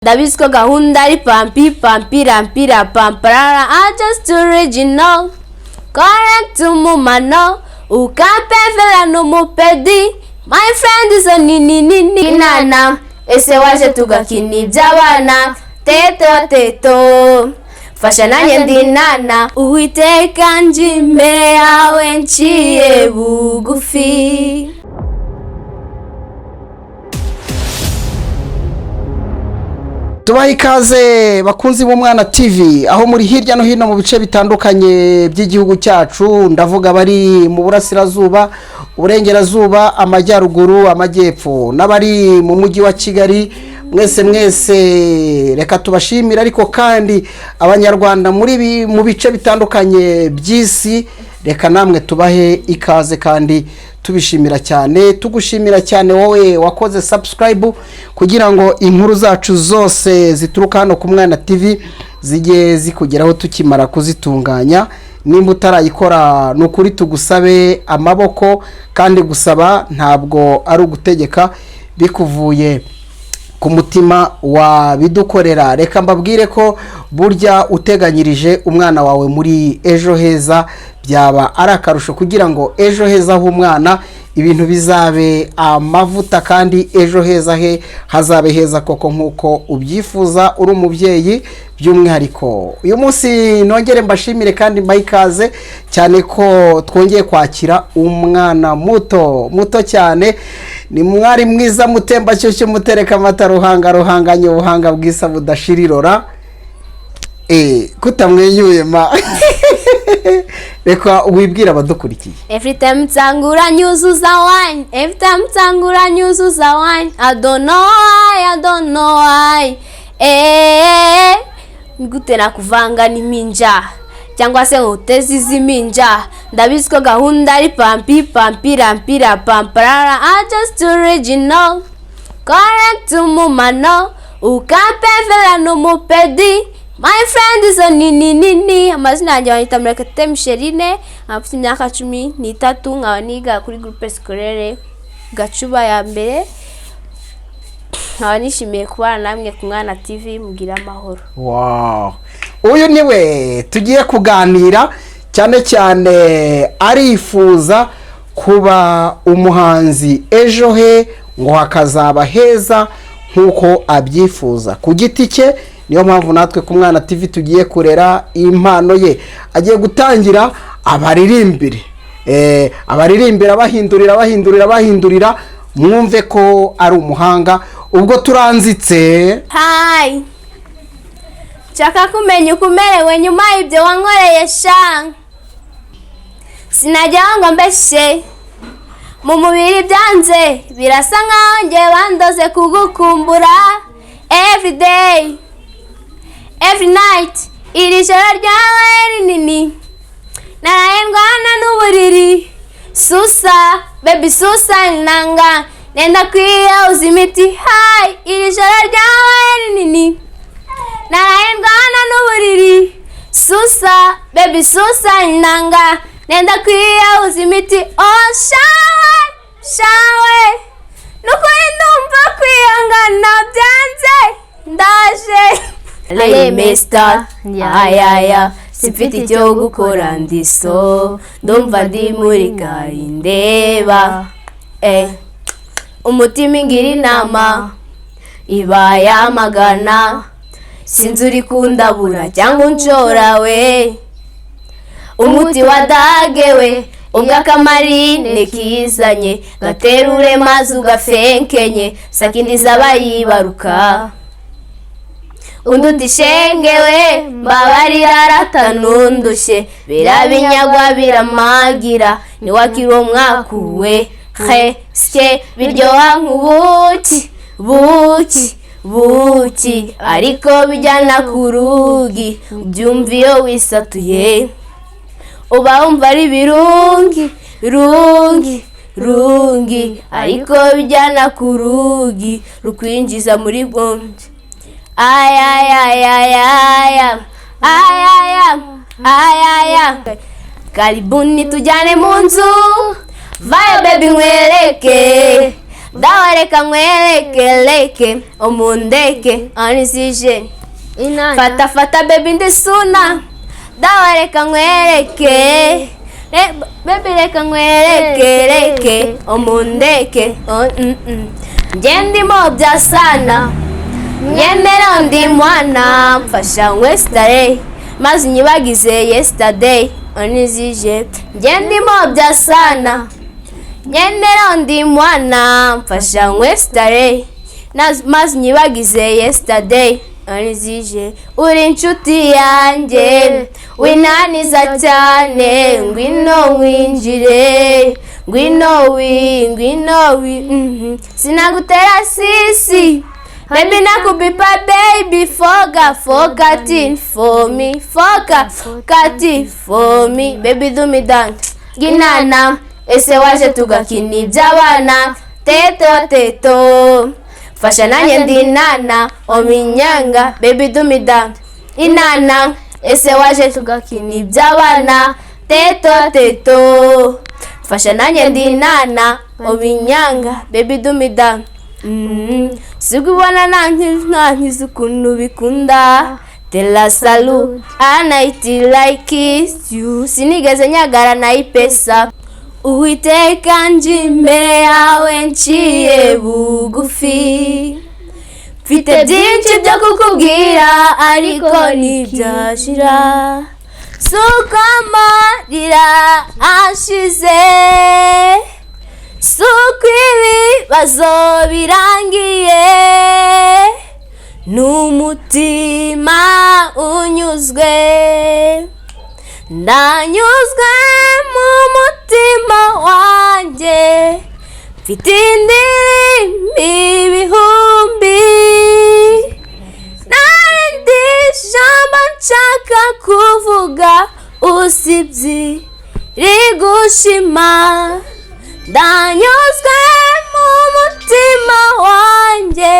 Ndabiziko gahunda ari pampi rampira pamparara just original correct umumano ukampevera n'umupedi my friend is a nini nana ese waje tugakina iby'abana teto fasha nanjye ndi nana Uwiteka nje imbere yawe nciye bugufi. Tubaha ikaze bakunzi b'Umwana TV aho muri hirya no hino mu bice bitandukanye by'igihugu cyacu, ndavuga bari mu burasirazuba, uburengerazuba, amajyaruguru, amajyepfo n'abari mu mujyi wa Kigali. Mwese reka tubashimira, ariko kandi abanyarwanda muri mu bice bitandukanye by'isi, reka namwe tubahe ikaze kandi tubishimira cyane. Tugushimira cyane wowe wakoze subscribe kugira ngo inkuru zacu zose zituruka hano ku Mwana TV zijye zikugeraho tukimara kuzitunganya. Nimba utarayikora n'ukuri tugusabe amaboko, kandi gusaba ntabwo ari ugutegeka, bikuvuye ku mutima wa bidukorera. Reka mbabwire ko burya uteganyirije umwana wawe muri ejo heza byaba ari akarusho, kugira ngo ejo heza h'umwana ibintu bizabe amavuta, kandi ejo heza he hazabe heza koko nkuko ubyifuza uri umubyeyi by'umwihariko. Uyu munsi nongere mbashimire kandi mbayikaze cyane ko twongeye kwakira umwana muto cyane. Ni mwari mwiza mutemba cyose mutereka amata ruhanganye ubuhanga bwisa budashirirora. Kutamwenyuye ma reka wibwira abadukurikiye. Every time nsangura nyuzuza wine, I don't know why. Ngute nakuvanga n'iminja cyangwa se ngutezi ziminja. Ndabiziko gahunda ari pampi rampira pamparara just original correct umumano ukampevera n'umupedi my friend is a nini. Amazina yanjye wanyita Murekatete Micheline, afite imyaka 13, nkaba niga kuri groupe scolaire Gacuba ya mbere. Nkaba nishimiye kubana namwe ku Mwana TV. Mugira amahoro. Wow, uyu niwe tugiye kuganira cyane arifuza kuba umuhanzi ejo he ngo hakazaba heza nkuko abyifuza ku giti cye. Niyo mpamvu natwe ku Mwana TV tugiye kurera impano ye. Agiye gutangira abaririmbira bahindurira mwumve ko ari umuhanga. Ubwo turanzitse hi chaka kumenya ukumerewe nyuma ibyo wankoreye sha, sinajya ngo mbeshe mu mubiri byanze, birasa nkaho nge bandoze kugukumbura every day every night. Iri joro ryawe rinini naraye ndwana n'uburiri, susa baby susa nanga nenda kwiya uzimiti. Hi, iri joro ryawe rinini naraye ndwana n'uburiri, susa baby susa nanga nenda kwiya uzimiti. Oh shawe nukuri ndumva kwiyangana byanze ndaje. Lay mister ayaya sifite icyo gukora ndiso, ndumva ndi muri gari ndeba umutima ingira inama iba yamagana, sinzi uri kundabura cyangwa unshora we. Umuti wadagewe ubwo akamarine kizanye, gaterure maze ugafenkenye, sakindi zabayibaruka unduti shengewe mbabarira ratanundushye, birabinyagwa biramagira niwakira umwakuwe sike biryoha nk'ubuki ariko bijyana ku rugi, ubyumva iyo wisatuye uba wumva ari birungi ariko bijyana ku rugi rukwinjiza muri bombi. Karibuni tujyane mu nzu, vayo baby nkwereke dawa reka nkwereke umundeke anisije fata fata baby ndisuna dawa reka nkwereke baby reka nkwereke umundeke ndimo bya sana nyemera ndi mwana mfasha westare maze nyibagize yesterday onizije ndimo bya sana nyemera ndi mwana mfasha westare maze nyibagize yesterday onizije uri inshuti yanjye winaniza cyane ngwino winjire ngwino sinagutera sisi baby nakubipa baby forget it for me forget it for me baby do me dance ginana ese waje tugakina iby'abana teto fasha nanjye ndi nana ominyanga baby do me dance inana ese waje tugakina iby'abana teto fasha nanjye ndi nana ominyanga baby do me dance sigubona nankiza ukuntu bikunda tela salut anaiti like you sinigeze nyagara na ipesa Uwiteka nje imbere yawe nciye bugufi mfite byinshi byo kukubwira ariko ntibyashira suko amarira ashize suko ibibazo birangiye n'umutima unyuzwe ndanyuzwe mu mutima wanjye mfite indirimbo ibihumbi n'irindi jambo nshaka kuvuga usibye rigushima ndanyuzwe mu mutima wanjye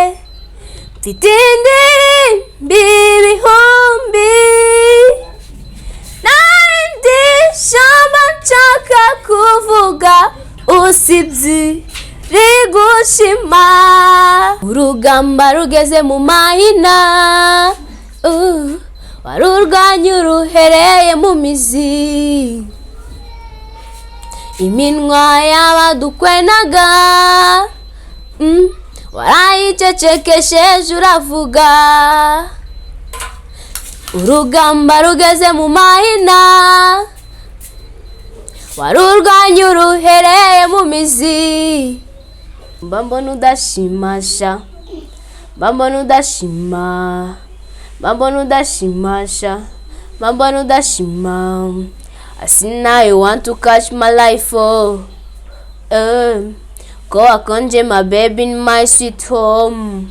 mfite indirimbo ibihumbi n'irindi jambo nshaka kuvuga usibye rigushima urugamba rugeze mu mahina wari urwanya uruhereye mu mizi iminwa y'abadukwenaga warayicecekesheje uravuga urugamba rugeze mu mahina wari urwanya uruhereye mu mizi mbambona udashimasha mbambona udashima mbambona udashimasha mbambona udashima I see now you want to catch my life Ko wakonje my baby in my sweet home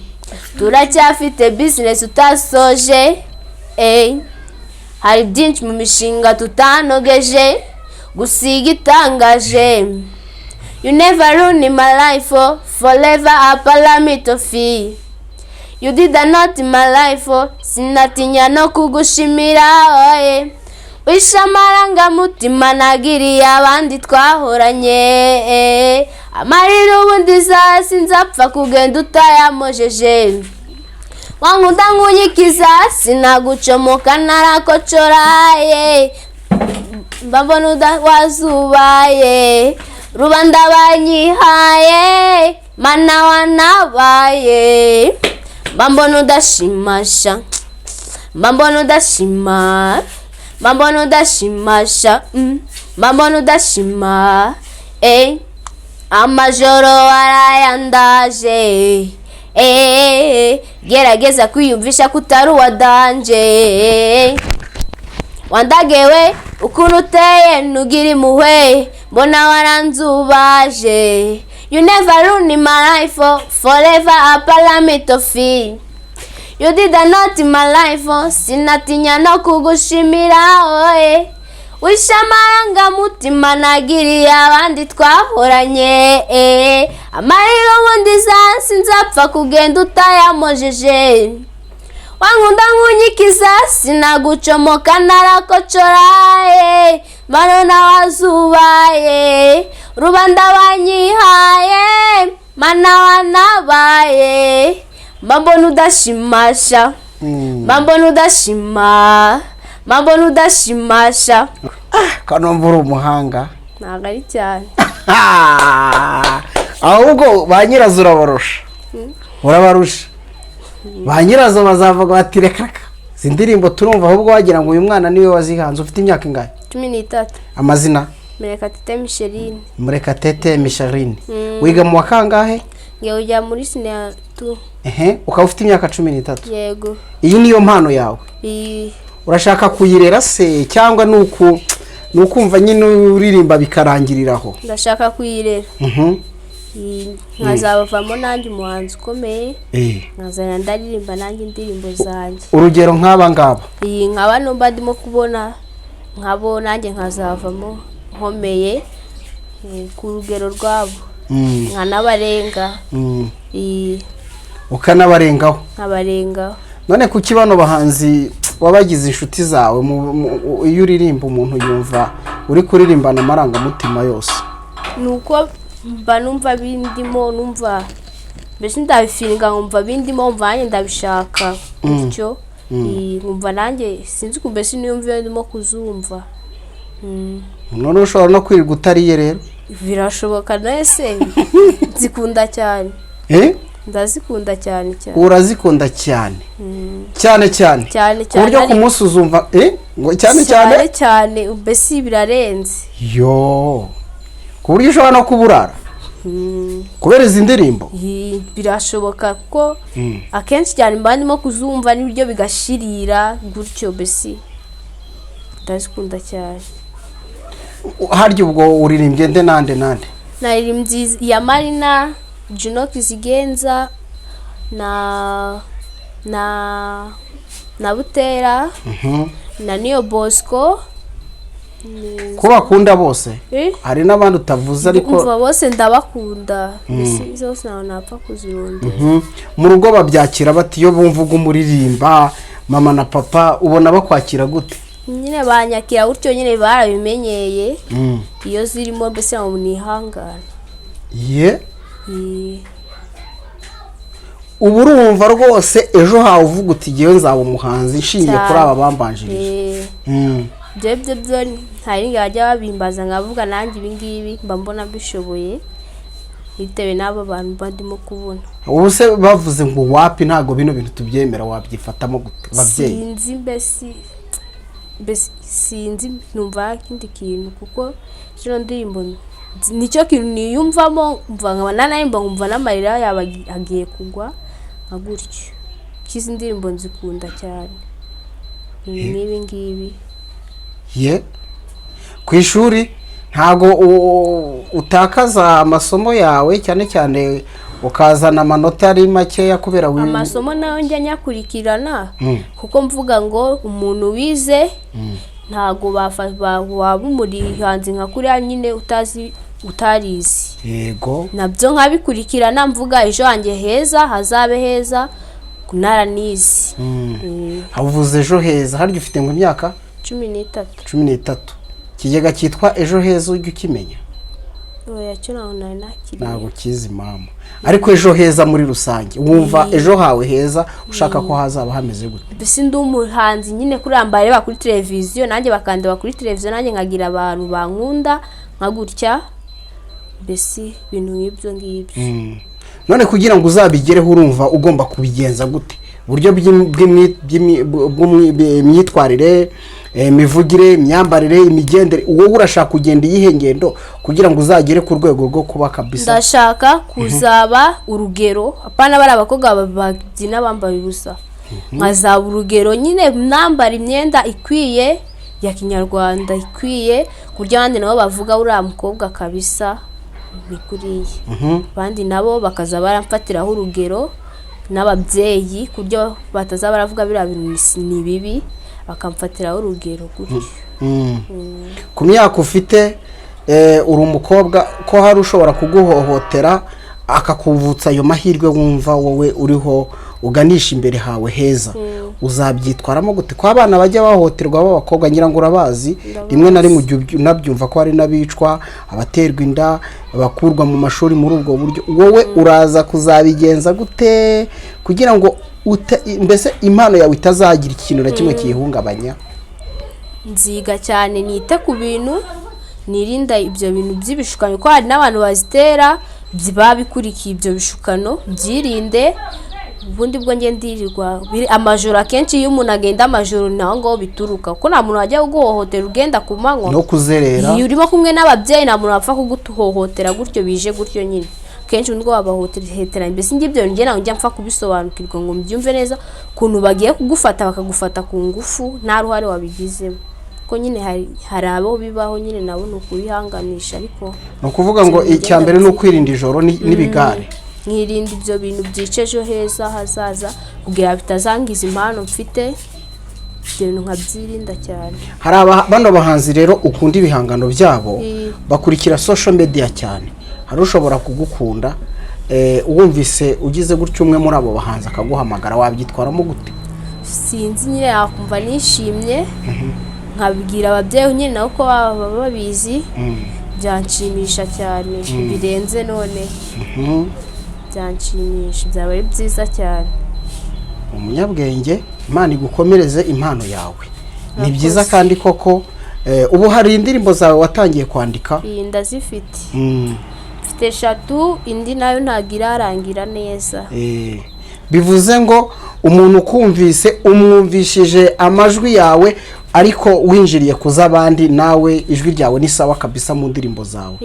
turacyafite business utasoje hari byinshi mu mishinga tutanogeje gusiga itangaje you never ruin in my life forever a palamito fee you did not in my life sinatinya no kugushimira wisha amarangamutima nagiriye abandi twahoranye amarira ubundi sinzapfa kugenda utayamojeje wankunda nkunyikiza sinagucomoka narakocoraye mbambona wazubaye rubanda banyihaye mana wanabaye mbambona udashimasha mbambona udashima mbambona udashimasha mbambona udashima amajoro warayandaje gerageza kwiyumvisha kutari uwadanje wandagewe ukuntu uteye nugira impuhwe mbona waranzubaje you never ruin in my life forever a palamito fee you did not in my life sinatinya no kugushimira wisha amarangamutima nagiriye abandi twahoranye amarira ubundi sinzapfa kugenda utayamojeje wankunda nkunyikiza sinagucomoka narakocoraye mbona wazubaye rubanda banyihaye mana wanabaye mbona udashimasha mbona udashimasha kanomba uri umuhanga ntabwo ari cyane ahubwo ba nyirazo urabarusha ba nyirazo bazavuga bati reka izi ndirimbo turumva ahubwo wagira ngo uyu mwana niwe wazihanze. Ufite imyaka ingahe? 13. Amazina? Murekatete Micheline. Wiga mu wakangahe? Ngiye ujya muri senior 2. Ukaba ufite imyaka 13. Yego. Iyi niyo mpano yawe? Urashaka kuyirera se cyangwa nukumva nyine uririmba bikarangiriraho? Ndashaka kuyirera. Nkazabavamo nanjye umuhanzi ukomeye, nkazana ndaririmba nanjye indirimbo zanjye. Urugero nk'aba ngaba? Nkaba numva ndimo kubona nkabo nanjye nkazavamo nkomeye ku rugero rwabo, nkanabarenga. Ukanabarengaho? Nkabarengaho. None kuki bano bahanzi wabagize inshuti zawe iyo uririmba umuntu yumva uri kuririmbana amarangamutima yose? Nuko mba numva bindimo, numva mbese ndabifinga, nkumva bindimo, mva nanjye ndabishaka gutyo. Nkumva nanjye sinzi ko mbese niyumva ndimo kuzumva. None ushobora no kwirirwa utariye rero? Birashoboka nese zikunda cyane. Ndazikunda cyane. Urazikunda cyane? Cyane uburyo ku munsi uzumva ngo cyane mbese birarenze. Yo ku buryo ushobora no kuburara kubera izi ndirimbo? Birashoboka ko akenshi cyane mba ndimo kuzumva n'ibyo bigashirira gutyo, mbese ndazikunda cyane. Harya ubwo uririmbye nde nande? Naririmbye ya Marina, Juno Kizigenza na Butera na Niyo Bosco. Ko bakunda bose? Hari n'abandi utavuze ariko umva bose ndabakunda, zose naho napfa kuzirondera. Mu rugo babyakira bati iyo bumva umuririmba mama na papa ubona bakwakira gute? Nyine banyakira gutyo, nyine barabimenyeye iyo zirimo mbese mu nihangana. Ubu urumva rwose ejo hawe uvuga uti ngewe nzaba umuhanzi nshingiye kuri aba bambanjirije? Byo ntari ngajya babimbaza nkavuga nanjye ibi ngibi mba mbona bishoboye bitewe n'abo bantu bandimo kubona. Ubu se bavuze ngo wapi ntago bino bintu tubyemera, wabyifatamo gute babyeyi? Sinzi mbese sinzi, numva ikindi kintu kuko kino ndirimbo nicyo kintu niyumvamo, mva nkabana nayimba nkumva n'amarira yaba agiye kugwa agutyo. Kizi ndirimbo nzikunda cyane n'ibi ngibi. Ku ishuri ntago utakaza amasomo yawe cyane ukazana amanota ari makeya kubera amasomo nayo njya nyakurikirana kuko mvuga ngo umuntu wize ntago waba umurihanzi nka kuriya nyine utarizi. Yego, nabyo nkabikurikirana mvuga ejo hanjye heza hazabe heza kunaranizi. Havuze ejo heza, harya ufite ngo imyaka 13. Kigega cyitwa ejo heza ujye ukimenya? Oya cyo naho nakiri. Ntabwo kizi mama. Ariko ejo heza muri rusange wumva ejo hawe heza ushaka ko hazaba hameze gute? Bisi ndi umuhanzi nyine kurambare bakuri televiziyo, nanjye bakandeba kuri televiziyo, nanjye nkagira abantu bankunda nkagutya, bisi bintu nk'ibyo ngibyo. None kugira ngo uzabigereho urumva ugomba kubigenza gute? Buryo bw'imyitwarire, imivugire, imyambarire, imigendere, wowe urashaka kugenda iyihe ngendo kugira ngo uzagere ku rwego rwo kuba kabisa? Ndashaka kuzaba urugero, apana bari abakobwa babyina bambaye ubusa. Nkazaba urugero nyine nambara imyenda ikwiye ya kinyarwanda ikwiye kurya abandi nabo bavuga uriya mukobwa kabisa bikuriye. Abandi nabo bakaza baramfatiraho urugero n'ababyeyi kuryo bataza baravuga bira bintu ni bibi, bakamfatiraho urugero gutyo. Ku myaka ufite uri umukobwa ko hari ushobora kuguhohotera akakuvutsa ayo mahirwe wumva wowe uriho uganisha imbere hawe heza uzabyitwaramo gute ko abana bajya bahohoterwa b'abakobwa ngira ngo urabazi rimwe na rimwe unabyumva ko hari n'abicwa abaterwa inda bakurwa mu mashuri muri ubwo buryo wowe uraza kuzabigenza gute kugira ngo mbese impano yawe itazagira ikintu na kimwe kiyihungabanya? Nziga cyane nite ku bintu nirinda ibyo bintu by'ibishukano ko hari n'abantu bazitera babikurikiye ibyo bishukano byirinde ubundi bwo ngendirirwa amajoro akenshi iyo umuntu agenda amajoro naho ngo bituruka ko nta muntu wajya guhohotera ugenda ku manywa no kuzerera iyo urimo kumwe n'ababyeyi nta muntu wapfa kuguhohotera gutyo bije gutyo nyine kenshi undi wabahohotera mbese ngibyo njye nawe njya mpfa kubisobanukirwa ngo mbyumve neza kuntu bagiye kugufata bakagufata ku ngufu nta ruhare wabigizemo ko nyine hari abo bibaho nyine nabo ni ukubihanganisha ariko no kuvuga ngo icya mbere ni ukwirinda ijoro n'ibigare nkirinda ibyo bintu byicejo heza hazaza kugira bitazangiza impano mfite ibyo bintu nkabyirinda cyane. Hari bano bahanzi rero ukunda ibihangano byabo bakurikira social media cyane hari ushobora kugukunda uwumvise ugize gutyo umwe muri abo bahanzi akaguhamagara wabyitwaramo gute? Sinzi nyine yakumva nishimye nkabwira ababyeyi nyine nabo ko baba babizi byanshimisha cyane birenze none byanshimisha byaba ari byiza cyane. Umunyabwenge Imana igukomereze impano yawe ni byiza kandi koko ubu hari indirimbo zawe watangiye kwandika? Ndazifite mfite 3 indi nayo ntago irarangira neza. Bivuze ngo umuntu kumvise umwumvishije amajwi yawe ariko winjiriye kuzabandi nawe ijwi ryawe ni sawa kabisa mu ndirimbo zawe.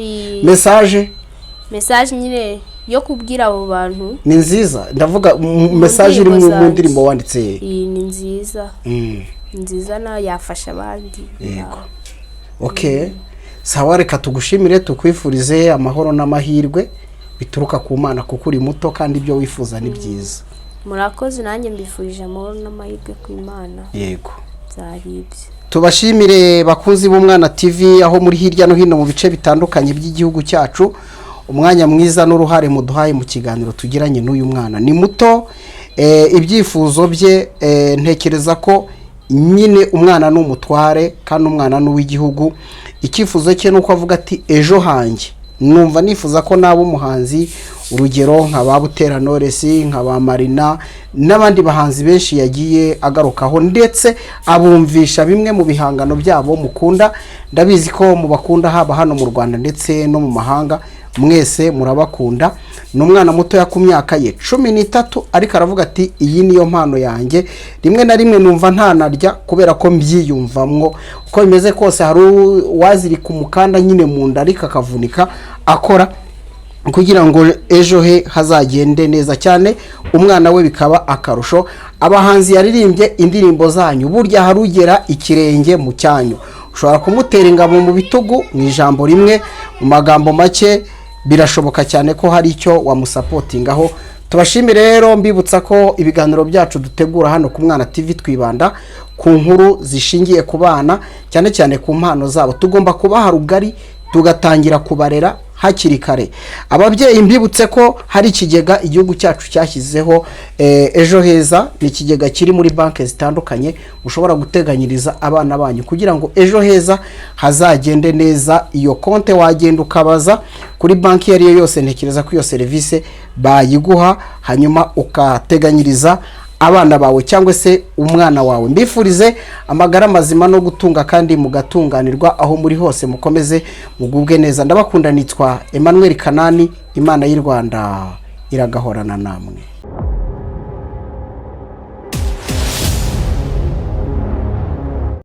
Message nyine yo kubwira abo bantu ni nziza ndavuga message iri mu ndirimbo wanditse ni nziza nziza na yafasha abandi. Yego okay sawa reka tugushimire tukwifurize amahoro n'amahirwe bituruka ku Mana kuko uri muto kandi ibyo wifuza ni byiza. Murakoze nanjye mbifurije amahoro n'amahirwe ku Imana. Yego zaribye tubashimire bakunzi b'Umwana TV aho muri hirya no hino mu bice bitandukanye by'igihugu cyacu. Umwanya mwiza n'uruhare muduhaye mu kiganiro tugiranye n'uyu mwana ni muto ibyifuzo bye ntekereza ko nyine umwana n'umutware kandi umwana n'uw'igihugu icyifuzo cye nuko avuga ati ejo hanjye numva nifuza ko nabo umuhanzi urugero nka Babutera Knowless nka ba Marina n'abandi bahanzi benshi yagiye agarukaho ndetse abumvisha bimwe mu bihangano byabo mukunda ndabizi ko mu bakunda haba hano mu Rwanda ndetse no mu mahanga mwese murabakunda. N'umwana muto ya ku myaka ye 13 ariko aravuga ati iyi niyo mpano yanjye rimwe na rimwe numva ntanarya kubera ko mbyiyumvamwo uko bimeze kose hari wazirika umukanda nyine mu nda ariko akavunika akora kugira ngo ejo he hazagende neza cyane umwana we bikaba akarusho. Abahanzi yaririmbye indirimbo zanyu burya harugera ikirenge mu cyanyu ushobora kumutera ingabo mu bitugu mu ijambo rimwe mu magambo make birashoboka cyane ko hari icyo wamusapotingaho. Tubashimire rero mbibutsa ko ibiganiro byacu dutegura hano ku Mwana TV twibanda ku nkuru zishingiye ku bana cyane cyane ku mpano zabo tugomba kubaha rugari tugatangira kubarera hakiri kare. Ababyeyi mbibutse ko hari ikigega igihugu cyacu cyashyizeho ejo heza ni ikigega kiri muri banki zitandukanye ushobora guteganyiriza abana banyu kugira ngo ejo heza hazagende neza. Iyo konte wagenda ukabaza kuri banki yari yose ntekereza ko iyo service bayiguha hanyuma ukateganyiriza abana bawe cyangwa se umwana wawe. Mbifurize amagara mazima no gutunga kandi mugatunganirwa aho muri hose mukomeze mugubwe neza. Ndabakunda nitwa Emmanuel Kanani. Imana y'u Rwanda iragahorana namwe.